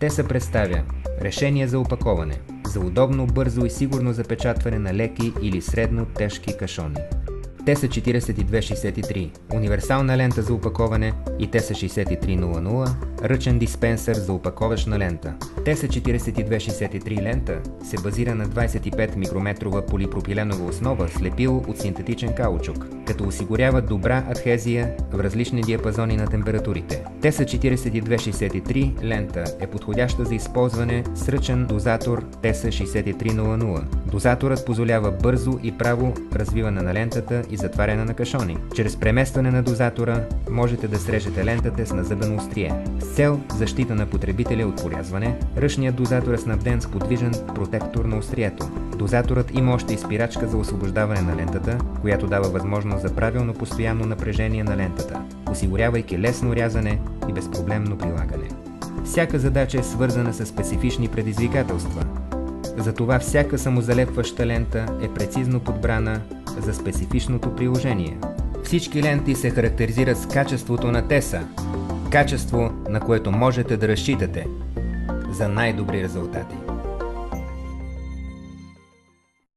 Теса представя решение за опаковане, за удобно, бързо и сигурно запечатване на леки или средно тежки кашони. Теса 4263 – универсална лента за опаковане, и Теса 6300 – ръчен диспенсър за опаковъчна лента. Теса 4263 лента се базира на 25 микрометрова полипропиленова основа с лепило от синтетичен каучук, като осигурява добра адхезия в различни диапазони на температурите. Теса 4263 лента е подходяща за използване с ръчен дозатор Теса 6300. Дозаторът позволява бързо и право развиване на лентата и затваряне на кашони. Чрез преместване на дозатора можете да срежете лентата с назъбено острие. С цел защита на потребителя от порязване, ръчният дозатор е снабден с подвижен протектор на острието. Дозаторът има още и спирачка за освобождаване на лентата, която дава възможност за правилно постоянно напрежение на лентата, осигурявайки лесно рязане и безпроблемно прилагане. Всяка задача е свързана с специфични предизвикателства. Затова всяка самозалепваща лента е прецизно подбрана за специфичното приложение. Всички ленти се характеризират с качеството на Теса, качество, на което можете да разчитате за най-добри резултати.